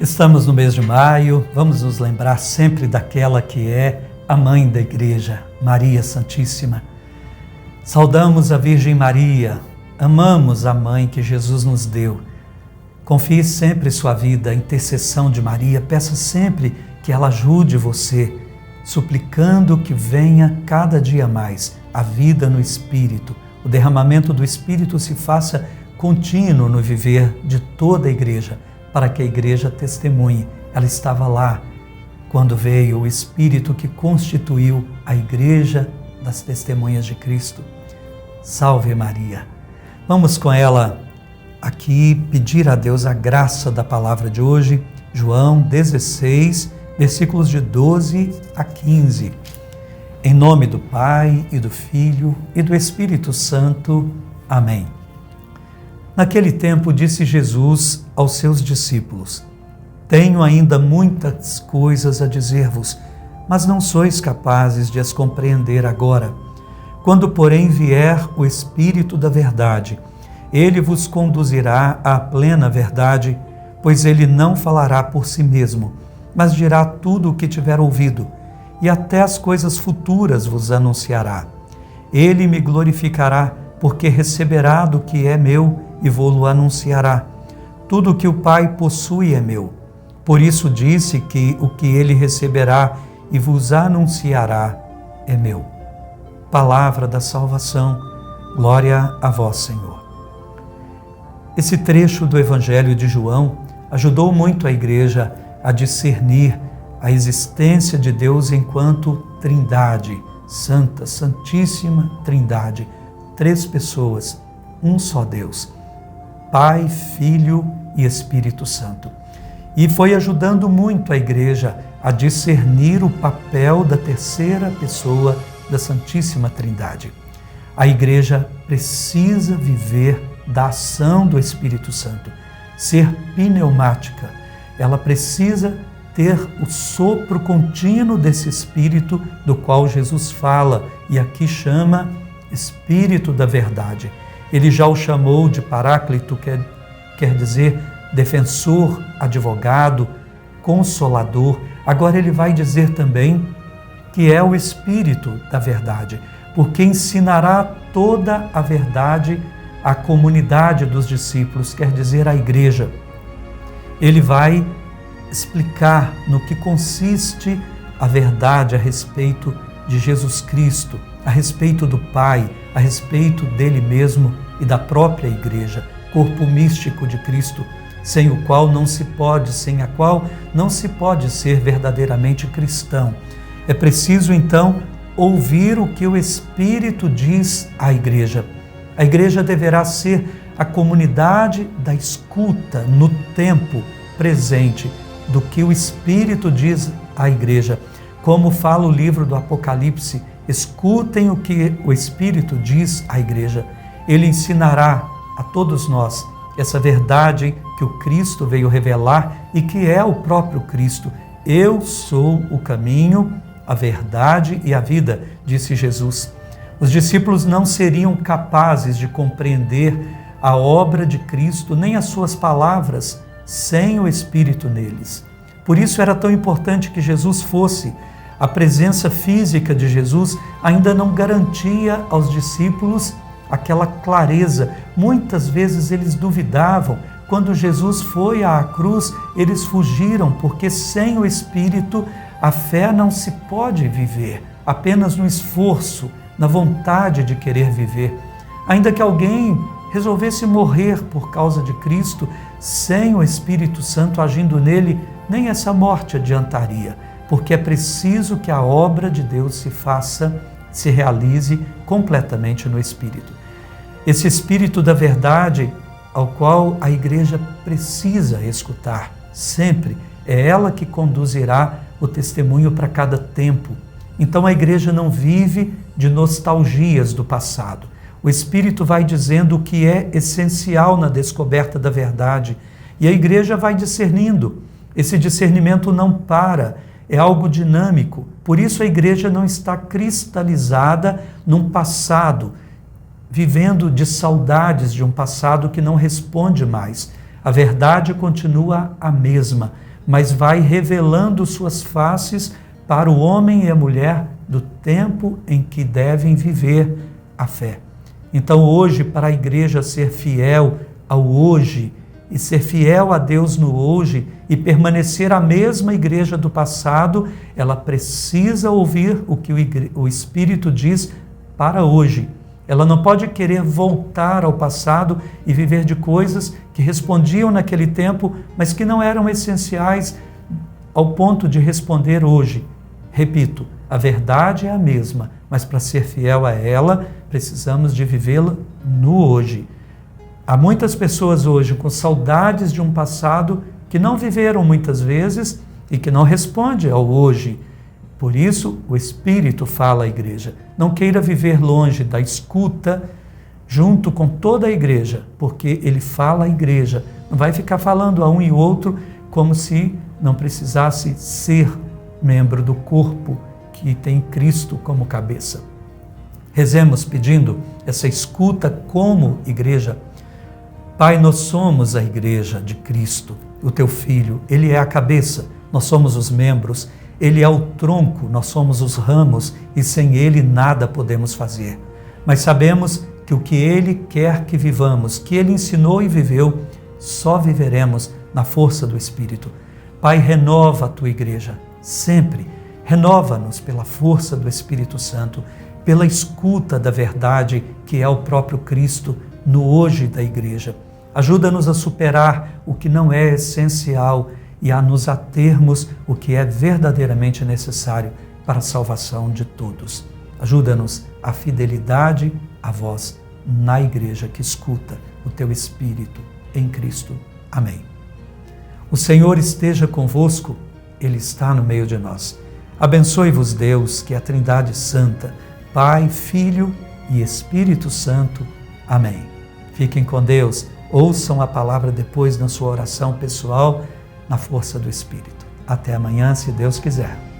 Estamos no mês de maio, vamos nos lembrar sempre daquela que é a mãe da Igreja, Maria Santíssima. Saudamos a Virgem Maria, amamos a mãe que Jesus nos deu. Confie sempre sua vida à intercessão de Maria, peça sempre que ela ajude você, suplicando que venha cada dia mais a vida no Espírito. O derramamento do Espírito se faça contínuo no viver de toda a Igreja, para que a Igreja testemunhe. Ela estava lá quando veio o Espírito que constituiu a Igreja das Testemunhas de Cristo. Salve Maria! Vamos com ela aqui pedir a Deus a graça da palavra de hoje, João 16, versículos de 12 a 15. Em nome do Pai, e do Filho, e do Espírito Santo. Amém. Naquele tempo disse Jesus aos seus discípulos: Tenho ainda muitas coisas a dizer-vos, mas não sois capazes de as compreender agora. Quando, porém, vier o Espírito da verdade, ele vos conduzirá à plena verdade, pois ele não falará por si mesmo, mas dirá tudo o que tiver ouvido, e até as coisas futuras vos anunciará. Ele me glorificará, porque receberá do que é meu e vô-lo anunciará. Tudo o que o Pai possui é meu. Por isso disse que o que ele receberá e vos anunciará é meu. Palavra da salvação, glória a vós, Senhor. Esse trecho do Evangelho de João ajudou muito a Igreja a discernir a existência de Deus enquanto Trindade, Santa, Santíssima Trindade, três pessoas, um só Deus, Pai, Filho e Espírito Santo. E foi ajudando muito a Igreja a discernir o papel da terceira pessoa da Santíssima Trindade. A Igreja precisa viver da ação do Espírito Santo, ser pneumática. Ela precisa ter o sopro contínuo desse Espírito do qual Jesus fala e aqui chama Espírito da Verdade. Ele já o chamou de Paráclito, quer dizer defensor, advogado, consolador. Agora ele vai dizer também que é o Espírito da Verdade, porque ensinará toda a verdade à comunidade dos discípulos, quer dizer, à Igreja. Ele vai explicar no que consiste a verdade a respeito de Jesus Cristo, a respeito do Pai, a respeito dele mesmo e da própria Igreja, corpo místico de Cristo, sem a qual não se pode ser verdadeiramente cristão. É preciso, então, ouvir o que o Espírito diz à Igreja. A Igreja deverá ser a comunidade da escuta no tempo presente do que o Espírito diz à Igreja. Como fala o livro do Apocalipse, escutem o que o Espírito diz à Igreja. Ele ensinará a todos nós essa verdade que o Cristo veio revelar e que é o próprio Cristo. Eu sou o caminho, a verdade e a vida, disse Jesus. Os discípulos não seriam capazes de compreender a obra de Cristo, nem as suas palavras, sem o Espírito neles. Por isso era tão importante que Jesus fosse. A presença física de Jesus ainda não garantia aos discípulos aquela clareza. Muitas vezes eles duvidavam. Quando Jesus foi à cruz, eles fugiram, porque sem o Espírito a fé não se pode viver, apenas no esforço, na vontade de querer viver. Ainda que alguém resolvesse morrer por causa de Cristo, sem o Espírito Santo agindo nele, nem essa morte adiantaria, porque é preciso que a obra de Deus se realize completamente no Espírito. Esse Espírito da verdade, ao qual a Igreja precisa escutar sempre, é ela que conduzirá o testemunho para cada tempo. Então a Igreja não vive de nostalgias do passado. O Espírito vai dizendo o que é essencial na descoberta da verdade e a Igreja vai discernindo. Esse discernimento não para, é algo dinâmico. Por isso a Igreja não está cristalizada num passado, vivendo de saudades de um passado que não responde mais. A verdade continua a mesma, mas vai revelando suas faces para o homem e a mulher do tempo em que devem viver a fé. Então hoje, para a igreja ser fiel ao hoje e ser fiel a Deus no hoje e permanecer a mesma igreja do passado, ela precisa ouvir o que o Espírito diz para hoje. Ela não pode querer voltar ao passado e viver de coisas que respondiam naquele tempo, mas que não eram essenciais ao ponto de responder hoje. Repito, a verdade é a mesma, mas para ser fiel a ela, precisamos de vivê-la no hoje. Há muitas pessoas hoje com saudades de um passado que não viveram muitas vezes e que não responde ao hoje. Por isso, o Espírito fala à igreja. Não queira viver longe da escuta, junto com toda a igreja, porque ele fala à igreja. Não vai ficar falando a um e outro como se não precisasse ser membro do corpo que tem Cristo como cabeça. Rezemos pedindo essa escuta como igreja. Pai, nós somos a igreja de Cristo, o teu Filho. Ele é a cabeça, nós somos os membros. Ele é o tronco, nós somos os ramos e sem ele nada podemos fazer. Mas sabemos que o que ele quer que vivamos, que ele ensinou e viveu, só viveremos na força do Espírito. Pai, renova a tua igreja, sempre. Renova-nos pela força do Espírito Santo, pela escuta da verdade que é o próprio Cristo no hoje da igreja. Ajuda-nos a superar o que não é essencial e a nos atermos o que é verdadeiramente necessário para a salvação de todos. Ajuda-nos a fidelidade a vós na igreja que escuta o teu Espírito em Cristo. Amém. O Senhor esteja convosco, Ele está no meio de nós. Abençoe-vos Deus, que é a Trindade Santa, Pai, Filho e Espírito Santo. Amém. Fiquem com Deus, ouçam a palavra depois na sua oração pessoal, na força do Espírito. Até amanhã, se Deus quiser.